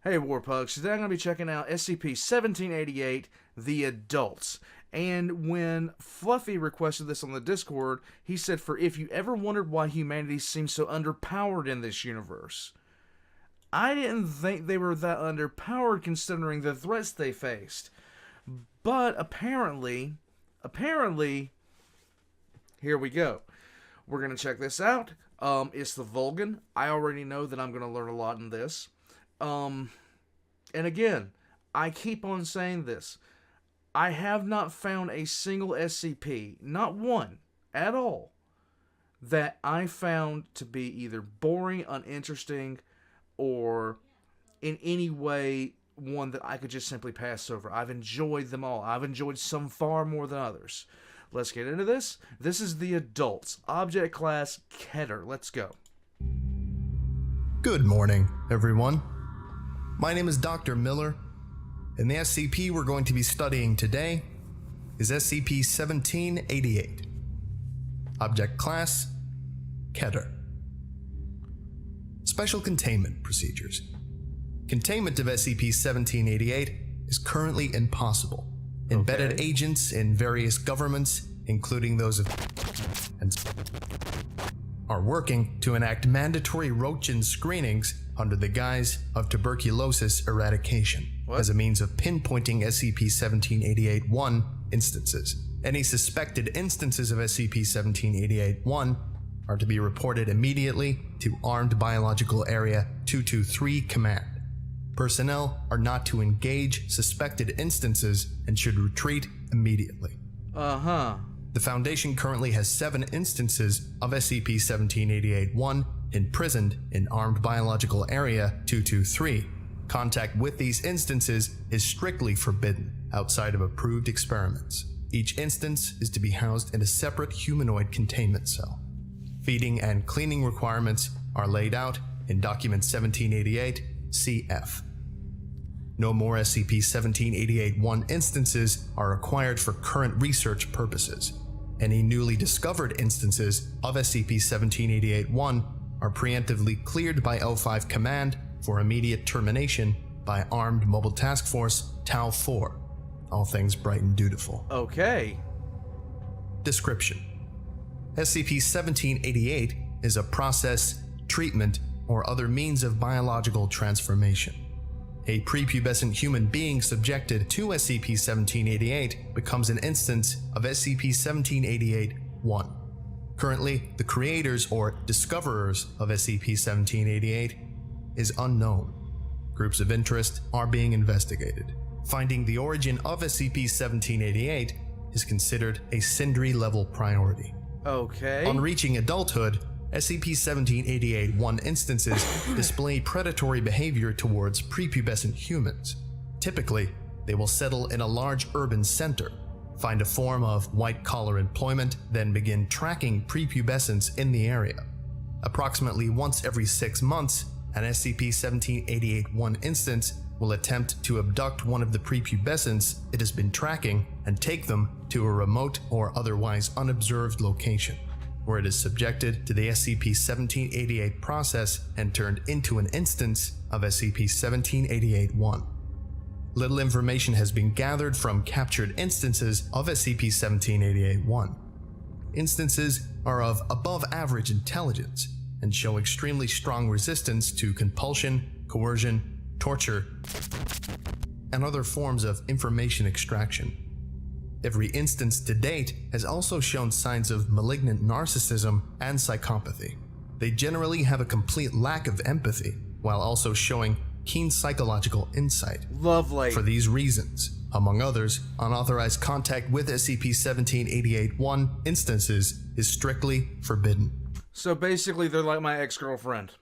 Hey Warpugs, today I'm going to be checking out SCP-1788, The Adults. And when Fluffy requested this on the Discord, he said, for if you ever wondered why humanity seems so underpowered in this universe. I didn't think they were that underpowered considering the threats they faced. But apparently, here we go. We're going to check this out. It's TheVolgun. I already know that I'm going to learn a lot in this. And again, I keep on saying this. I have not found a single SCP, not one at all, that I found to be either boring, uninteresting, or in any way one that I could just simply pass over. I've enjoyed them all. I've enjoyed some far more than others. Let's get into this. This is The Adults. Object Class Keter. Let's go. Good morning, everyone. My name is Dr. Miller, and the SCP we're going to be studying today is SCP-1788. Object Class Keter. Special Containment Procedures. Containment of SCP-1788 is currently impossible. Embedded agents in various governments, including those of are working to enact mandatory routine screenings under the guise of tuberculosis eradication as a means of pinpointing SCP-1788-1 instances. Any suspected instances of SCP-1788-1 are to be reported immediately to Armed Biological Area 223 Command. Personnel are not to engage suspected instances and should retreat immediately. The Foundation currently has 7 instances of SCP-1788-1 imprisoned in Armed Biological Area 223. Contact with these instances is strictly forbidden outside of approved experiments. Each instance is to be housed in a separate humanoid containment cell. Feeding and cleaning requirements are laid out in Document 1788 CF. No more SCP-1788-1 instances are required for current research purposes. Any newly discovered instances of SCP-1788-1 are preemptively cleared by L5 Command for immediate termination by Armed Mobile Task Force Tau-4. All things bright and dutiful. Okay. Description: SCP-1788 is a process, treatment, or other means of biological transformation. A prepubescent human being subjected to SCP-1788 becomes an instance of SCP-1788-1. Currently, the creators or discoverers of SCP-1788 is unknown. Groups of interest are being investigated. Finding the origin of SCP-1788 is considered a Sindri-level priority. Okay. On reaching adulthood, SCP-1788-1 instances display predatory behavior towards prepubescent humans. Typically, they will settle in a large urban center, find a form of white-collar employment, then begin tracking prepubescents in the area. Approximately once every 6 months, an SCP-1788-1 instance will attempt to abduct one of the prepubescents it has been tracking and take them to a remote or otherwise unobserved location, where it is subjected to the SCP-1788 process and turned into an instance of SCP-1788-1. Little information has been gathered from captured instances of SCP-1788-1. Instances are of above-average intelligence and show extremely strong resistance to compulsion, coercion, torture, and other forms of information extraction. Every instance to date has also shown signs of malignant narcissism and psychopathy. They generally have a complete lack of empathy, while also showing keen psychological insight. Lovely. For these reasons, among others, unauthorized contact with SCP-1788-1 instances is strictly forbidden. So basically, they're like my ex-girlfriend.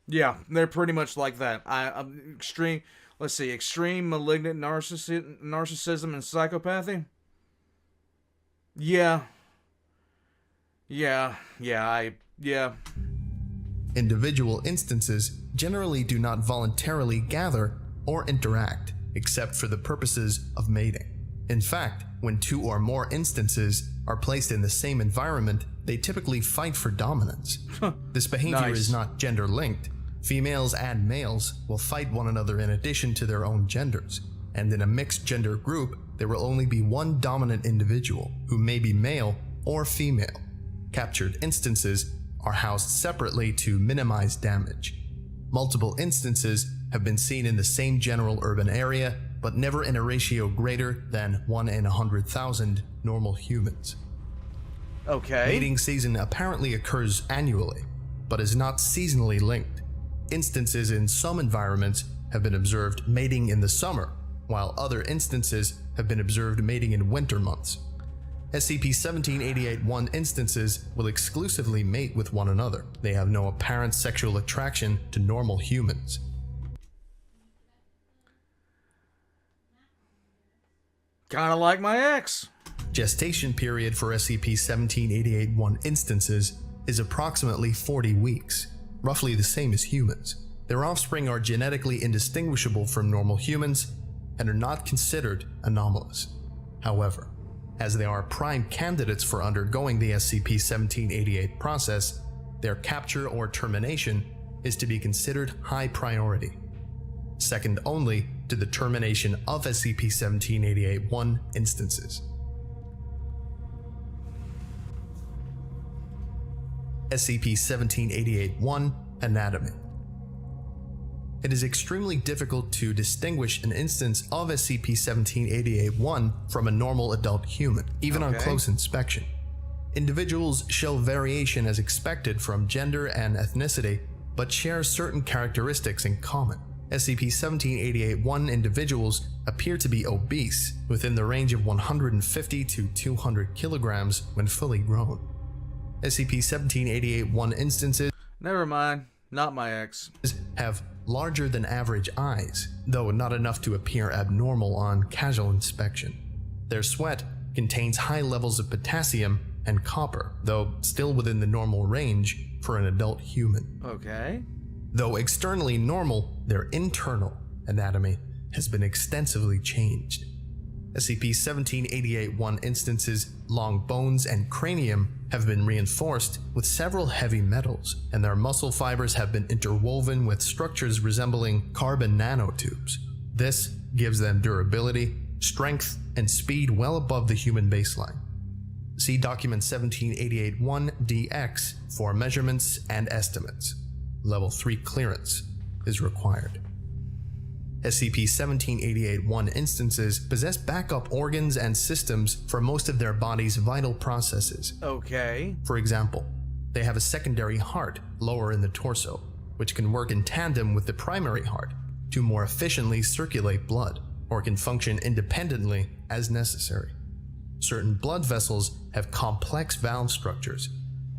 Yeah, they're pretty much like that. Extreme malignant narcissism and psychopathy. Yeah. Individual instances generally do not voluntarily gather or interact, except for the purposes of mating. In fact, when 2 or more instances are placed in the same environment, they typically fight for dominance. This behavior Nice. is not gender-linked. Females and males will fight one another in addition to their own genders, and in a mixed gender group, there will only be one dominant individual, who may be male or female. Captured instances are housed separately to minimize damage. Multiple instances have been seen in the same general urban area, but never in a ratio greater than 1 in 100,000 normal humans. Okay. Mating season apparently occurs annually, but is not seasonally linked. Instances in some environments have been observed mating in the summer, while other instances have been observed mating in winter months. SCP-1788-1 instances will exclusively mate with one another. They have no apparent sexual attraction to normal humans. Kinda like my ex. Gestation period for SCP-1788-1 instances is approximately 40 weeks, roughly the same as humans. Their offspring are genetically indistinguishable from normal humans and are not considered anomalous. However, as they are prime candidates for undergoing the SCP-1788 process, their capture or termination is to be considered high priority, second only to the termination of SCP-1788-1 instances. SCP-1788-1 Anatomy. It is extremely difficult to distinguish an instance of SCP-1788-1 from a normal adult human, even on close inspection. Individuals show variation as expected from gender and ethnicity, but share certain characteristics in common. SCP-1788-1 individuals appear to be obese, within the range of 150 to 200 kilograms when fully grown. SCP-1788-1 instances Never mind. Not my ex. have larger than average eyes, though not enough to appear abnormal on casual inspection. Their sweat contains high levels of potassium and copper, though still within the normal range for an adult human. Okay. Though externally normal, their internal anatomy has been extensively changed. SCP-1788-1 instances' long bones and cranium have been reinforced with several heavy metals, and their muscle fibers have been interwoven with structures resembling carbon nanotubes. This gives them durability, strength, and speed well above the human baseline. See Document 1788-1-DX for measurements and estimates. Level 3 clearance is required. SCP-1788-1 instances possess backup organs and systems for most of their body's vital processes. Okay. For example, they have a secondary heart lower in the torso, which can work in tandem with the primary heart to more efficiently circulate blood, or can function independently as necessary. Certain blood vessels have complex valve structures,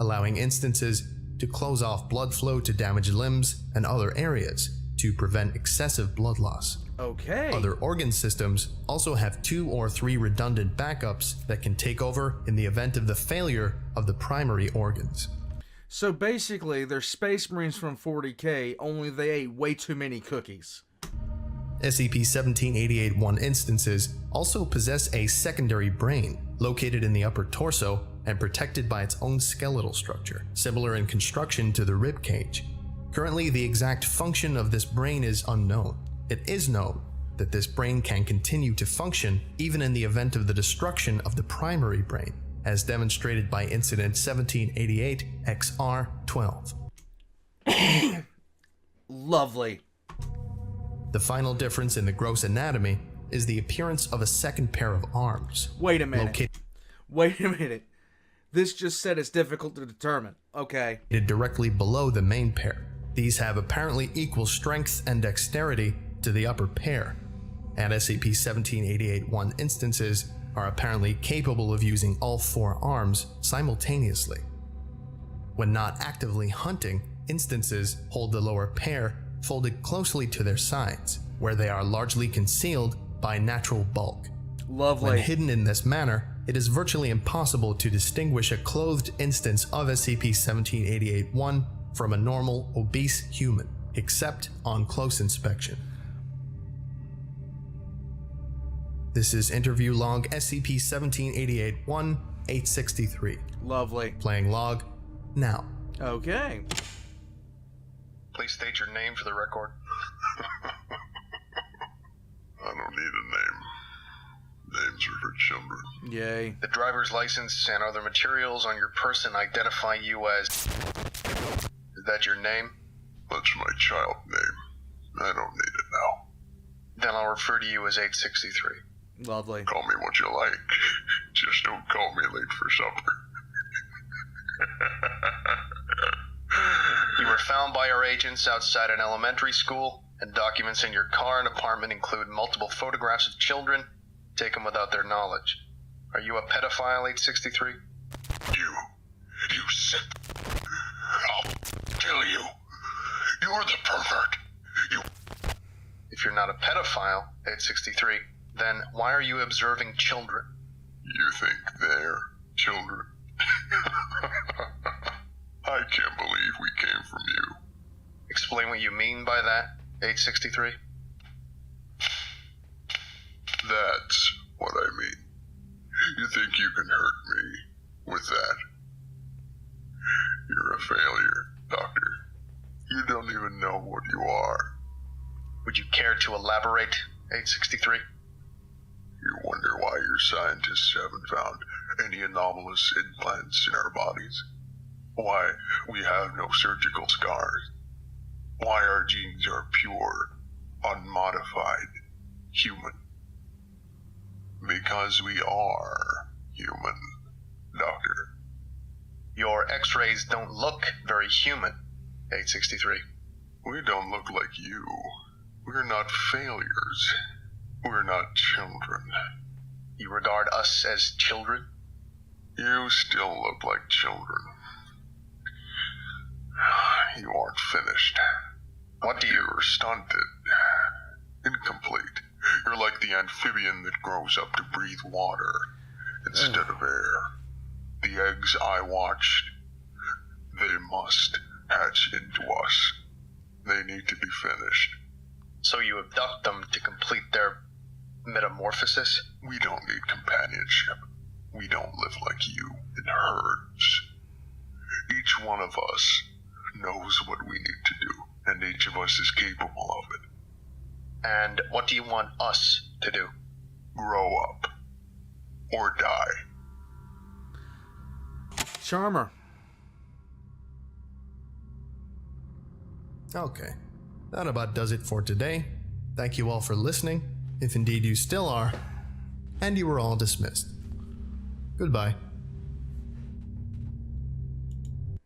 allowing instances to close off blood flow to damaged limbs and other areas to prevent excessive blood loss. Okay. Other organ systems also have 2 or 3 redundant backups that can take over in the event of the failure of the primary organs. So basically, they're Space Marines from 40K, only they ate way too many cookies. SCP-1788-1 instances also possess a secondary brain located in the upper torso and protected by its own skeletal structure, similar in construction to the rib cage. Currently, the exact function of this brain is unknown. It is known that this brain can continue to function even in the event of the destruction of the primary brain, as demonstrated by Incident 1788-XR-12. Lovely. The final difference in the gross anatomy is the appearance of a second pair of arms. Wait a minute. Located Wait a minute. This just said it's difficult to determine. Okay. directly below the main pair. These have apparently equal strength and dexterity to the upper pair, and SCP-1788-1 instances are apparently capable of using all 4 arms simultaneously. When not actively hunting, instances hold the lower pair folded closely to their sides, where they are largely concealed by natural bulk. Lovely. When hidden in this manner, it is virtually impossible to distinguish a clothed instance of SCP-1788-1 from a normal, obese human, except on close inspection. This is Interview Log SCP-1788-1 863. Lovely. Playing log now. Okay. Please state your name for the record. I don't need a name. Names are for children. Yay. The driver's license and other materials on your person identify you as... Is that your name? That's my child name. I don't need it now. Then I'll refer to you as 863. Lovely. Call me what you like. Just don't call me late for supper. You were found by our agents outside an elementary school, and documents in your car and apartment include multiple photographs of children taken without their knowledge. Are you a pedophile, 863? You sick... I'll kill you. You're the pervert. You... If you're not a pedophile, 863, then why are you observing children? You think they're children? I can't believe we came from you. Explain what you mean by that, 863. That's what I mean. You think you can hurt me with that? You're a failure, Doctor. You don't even know what you are. Would you care to elaborate, 863? You wonder why your scientists haven't found any anomalous implants in our bodies? Why we have no surgical scars? Why our genes are pure, unmodified, human? Because we are human, Doctor. Your x-rays don't look very human, 863. We don't look like you. We're not failures. We're not children. You regard us as children? You still look like children. You aren't finished. What do you... You're stunted. Incomplete. You're like the amphibian that grows up to breathe water instead of air. The eggs I watched, they must hatch into us. They need to be finished. So you abduct them to complete their metamorphosis? We don't need companionship. We don't live like you in herds. Each one of us knows what we need to do, and each of us is capable of it. And what do you want us to do? Grow up. Or die. Charmer. Okay. That about does it for today. Thank you all for listening, if indeed you still are, and you were all dismissed. Goodbye.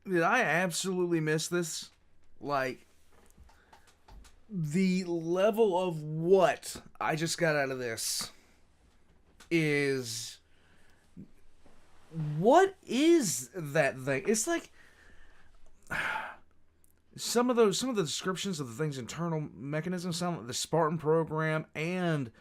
Did I absolutely miss this? Like, the level of what I just got out of this is... What is that thing? It's like... Some of the descriptions of the thing's internal mechanisms sound like the Spartan program and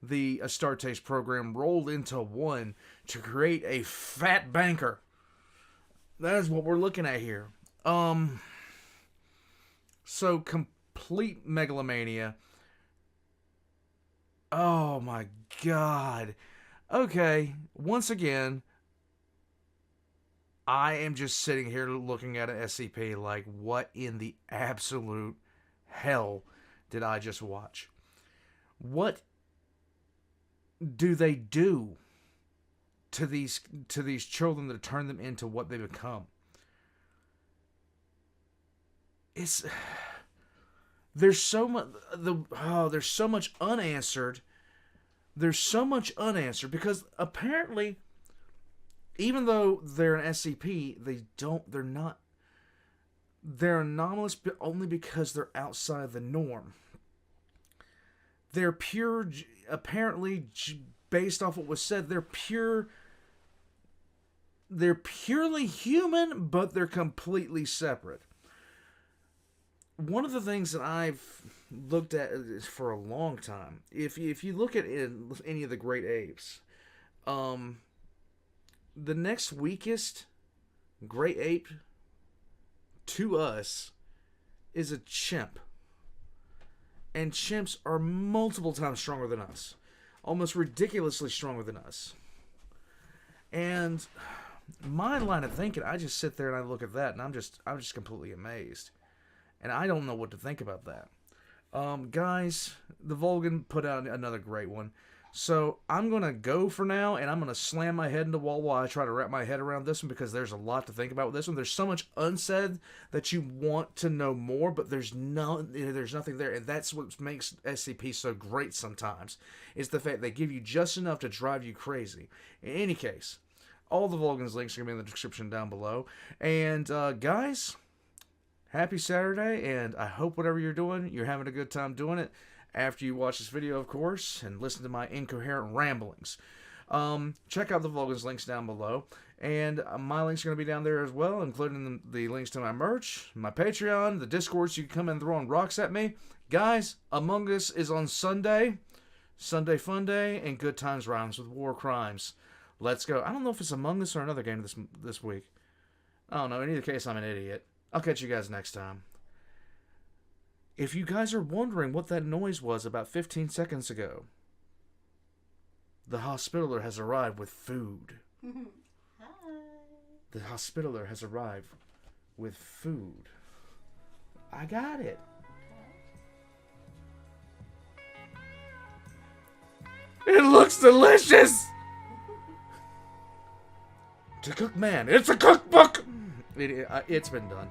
the Astartes program rolled into one to create a fat banker. That is what we're looking at here. So complete megalomania. Oh my god. Okay, once again, I am just sitting here looking at an SCP like, what in the absolute hell did I just watch? What do they do to these children that turn them into what they become? There's so much there's so much unanswered. There's so much unanswered because apparently, even though they're an SCP, they're anomalous only because they're outside the norm. They're pure, apparently, based off what was said, they're purely human, but they're completely separate. One of the things that I've looked at for a long time, if you look at any of the great apes, the next weakest great ape to us is a chimp. And chimps are multiple times stronger than us. Almost ridiculously stronger than us. And my line of thinking, I just sit there and I look at that, and I'm just completely amazed. And I don't know what to think about that. Guys, the Volgun put out another great one. So I'm going to go for now, and I'm going to slam my head into the wall while I try to wrap my head around this one, because there's a lot to think about with this one. There's so much unsaid that you want to know more, but there's nothing there. And that's what makes SCP so great sometimes, is the fact they give you just enough to drive you crazy. In any case, all the Volgun's links are going to be in the description down below. And guys, happy Saturday, and I hope whatever you're doing, you're having a good time doing it. After you watch this video, of course, and listen to my incoherent ramblings. Check out the Volgun's links down below. And my links are going to be down there as well, including the links to my merch, my Patreon, the Discord, so you can come and throwing rocks at me. Guys, Among Us is on Sunday. Sunday Fun Day, and Good Times Rhymes with War Crimes. Let's go. I don't know if it's Among Us or another game this week. I don't know. In either case, I'm an idiot. I'll catch you guys next time. If you guys are wondering what that noise was about 15 seconds ago, the hospitaler has arrived with food. Hi. The hospitaler has arrived with food. I got it. It looks delicious! To cook man, it's a cookbook! It's been done.